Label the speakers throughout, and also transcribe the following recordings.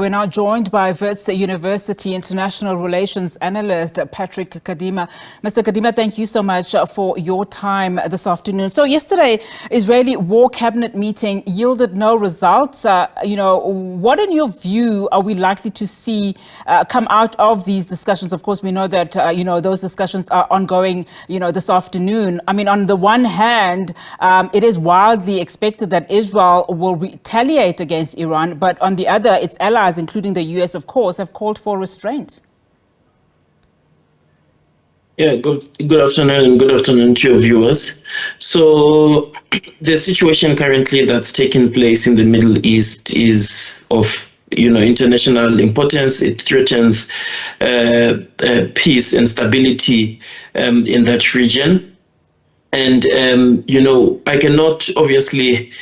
Speaker 1: We're now joined by Wits University international relations analyst Patrick Kadima. Mr. Kadima, thank you so much for your time this afternoon. So yesterday, Israeli war cabinet meeting yielded no results. What in your view are we likely to see come out of these discussions? Of course, we know that, those discussions are ongoing, this afternoon. I mean, on the one hand, it is widely expected that Israel will retaliate against Iran, but on the other, its allies, including the US, of course, have called for restraint.
Speaker 2: Yeah, good afternoon and good afternoon to your viewers. So the situation currently that's taking place in the Middle East is of international importance. It threatens peace and stability in that region. And, I cannot obviously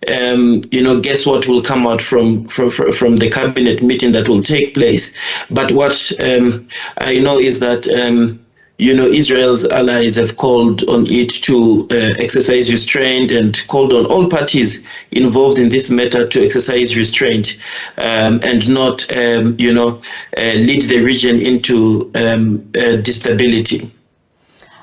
Speaker 2: guess what will come out from the cabinet meeting that will take place. But what I know is that, Israel's allies have called on it to exercise restraint and called on all parties involved in this matter to exercise restraint and not, lead the region into instability.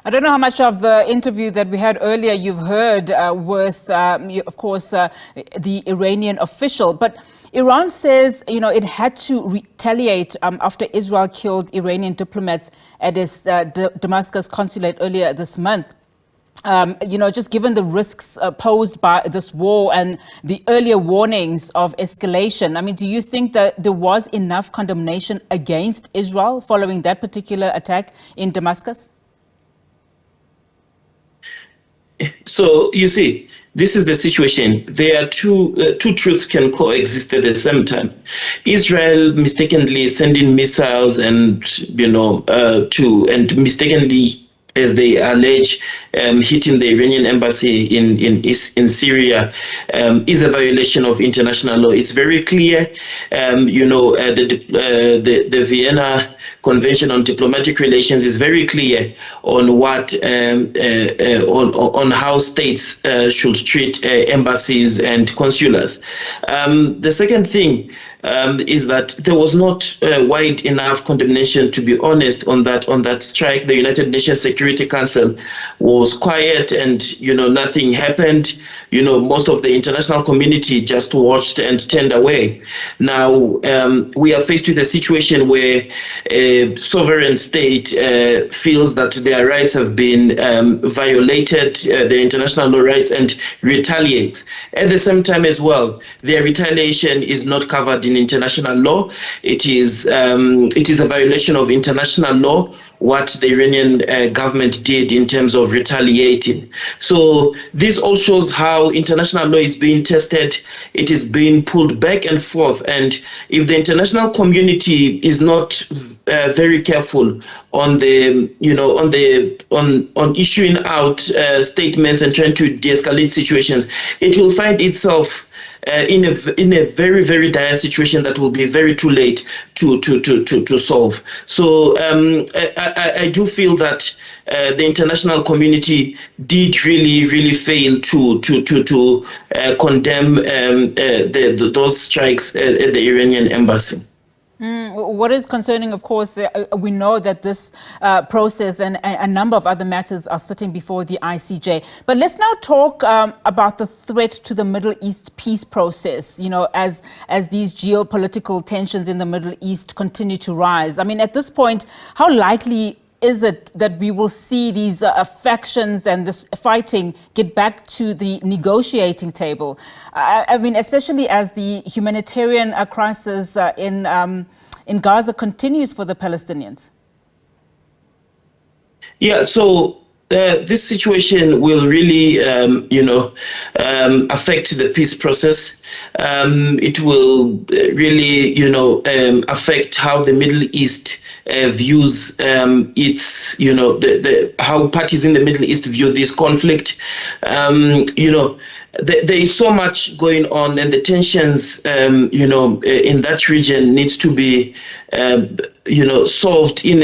Speaker 1: I don't know how much of the interview that we had earlier you've heard with, of course, the Iranian official, but Iran says, it had to retaliate after Israel killed Iranian diplomats at its Damascus consulate earlier this month. Just given the risks posed by this war and the earlier warnings of escalation, I mean, do you think that there was enough condemnation against Israel following that particular attack in Damascus?
Speaker 2: So you see, this is the situation. There are two truths can coexist at the same time. Israel mistakenly sending missiles and mistakenly, as they allege, hitting the Iranian embassy in Syria is a violation of international law. It's very clear. The Vienna Convention on Diplomatic Relations is very clear on what on how states should treat embassies and consulars. The second thing is that there was not wide enough condemnation, to be honest, on that strike. The United Nations Security Council was quiet and nothing happened. Most of the international community just watched and turned away. Now we are faced with a situation where a sovereign state feels that their rights have been violated, the international law rights, and retaliates. At the same time as well, their retaliation is not covered in international law. It is a violation of international law what the Iranian government did in terms of retaliating. So this all shows how international law is being tested. It is being pulled back and forth, and if the international community is not very careful on on issuing out statements and trying to de-escalate situations, it will find itself in a very, very dire situation that will be very too late to solve. So I do feel that the international community did really fail to condemn those strikes at the Iranian embassy.
Speaker 1: What is concerning, of course, we know that this process and a number of other matters are sitting before the ICJ. But let's now talk about the threat to the Middle East peace process, as these geopolitical tensions in the Middle East continue to rise. I mean, at this point, how likely is it that we will see these factions and this fighting get back to the negotiating table? I mean, especially as the humanitarian crisis in Gaza continues for the Palestinians. Yeah, so this situation will really, affect the peace process. It will really, affect how the Middle East views its, how parties in the Middle East view this conflict. There is so much going on, and the tensions, in that region needs to be, solved in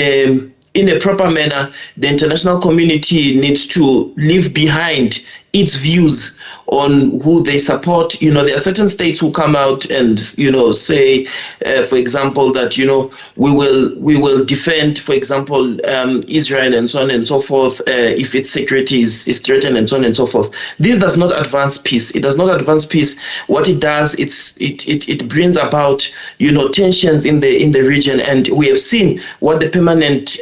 Speaker 1: a proper manner. The international community needs to leave behind
Speaker 2: its views on who they support. There are certain states who come out and say, for example, that we will defend, for example, Israel and so on and so forth if its security is threatened and so on and so forth. This does not advance peace. It does not advance peace. What it does, it brings about tensions in the region, and we have seen what the permanent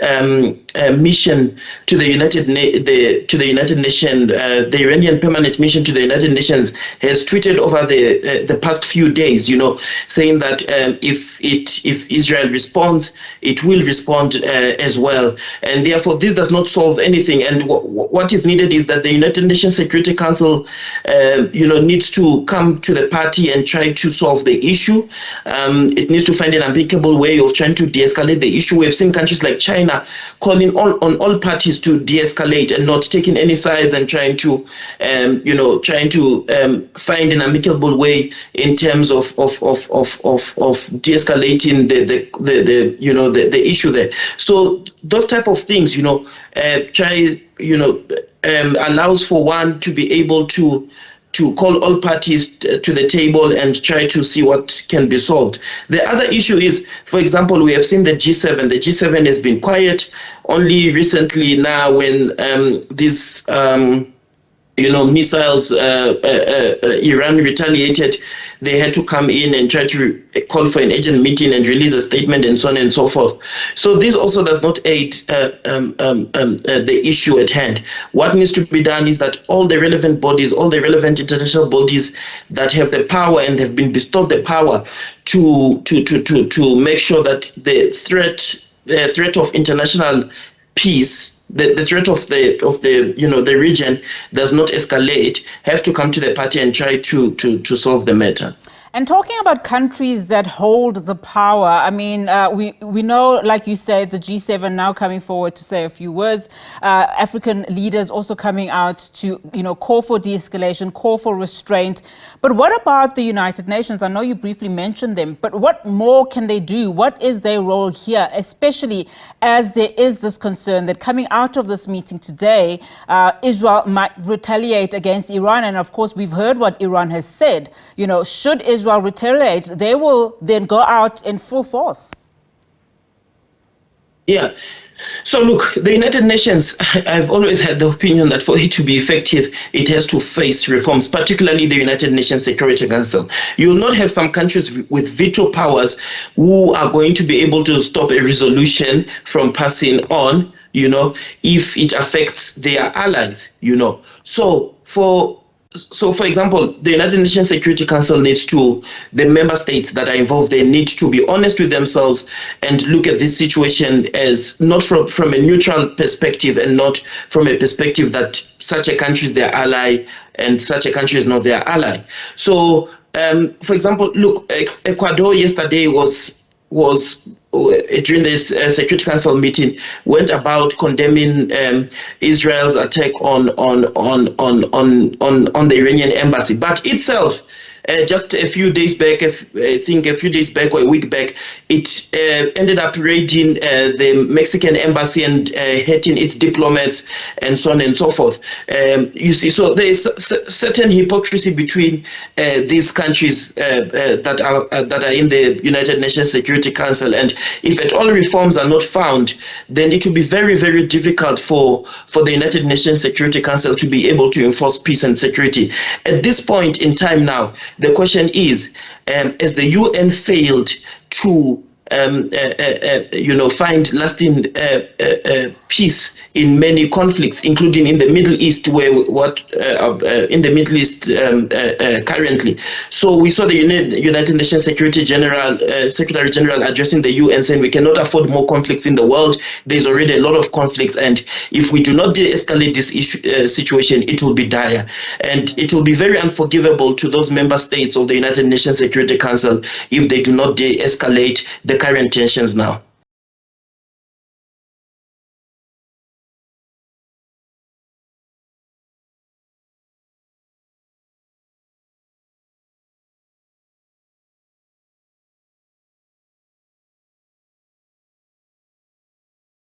Speaker 2: mission to the United Nations, the Iranian permanent mission to the United Nations, has tweeted over the past few days, saying that if Israel responds, it will respond as well, and therefore this does not solve anything. And what is needed is that the United Nations Security Council, needs to come to the party and try to solve the issue. It needs to find an amicable way of trying to de-escalate the issue. We have seen countries like China calling on all parties to de-escalate and not taking any sides and trying to find an amicable way in terms of de-escalating the issue there. So those type of things, allows for one to be able to call all parties to the table and try to see what can be solved. The other issue is, for example, we have seen the G7. The G7 has been quiet. Only recently now when these missiles, Iran retaliated, they had to come in and try to call for an urgent meeting and release a statement and so on and so forth. So this also does not aid the issue at hand. What needs to be done is that all the relevant bodies, all the relevant international bodies that have the power and have been bestowed the power to make sure that the threat of international peace, the threat of the region does not escalate, have to come to the party and try to solve the matter.
Speaker 1: And talking about countries that hold the power, I mean, we know, like you said, the G7 now coming forward to say a few words. African leaders also coming out to, call for de-escalation, call for restraint. But what about the United Nations? I know you briefly mentioned them, but what more can they do? What is their role here, especially as there is this concern that coming out of this meeting today, Israel might retaliate against Iran? And of course, we've heard what Iran has said. Should Israel retaliate, they will then go out in full force.
Speaker 2: Yeah. So look, the United Nations, I've always had the opinion that for it to be effective, it has to face reforms, particularly the United Nations Security Council. You will not have some countries with veto powers who are going to be able to stop a resolution from passing on, if it affects their allies, So, for example, the United Nations Security Council the member states that are involved, they need to be honest with themselves and look at this situation as not from a neutral perspective and not from a perspective that such a country is their ally and such a country is not their ally. So, for example, look, Ecuador yesterday was during this Security Council meeting, went about condemning Israel's attack on the Iranian embassy, but itself, just a few days back, or a week back, it ended up raiding the Mexican embassy and hitting its diplomats and so on and so forth. You see, so there is certain hypocrisy between these countries that are in the United Nations Security Council, and if at all reforms are not found, then it will be very, very difficult for the United Nations Security Council to be able to enforce peace and security. At this point in time now, the question is, as the UN failed to find lasting peace in many conflicts, including in the Middle East, currently. So we saw the United Nations Secretary General addressing the UN, saying we cannot afford more conflicts in the world. There's already a lot of conflicts, and if we do not de-escalate this situation, it will be dire, and it will be very unforgivable to those member states of the United Nations Security Council if they do not de-escalate the current tensions now.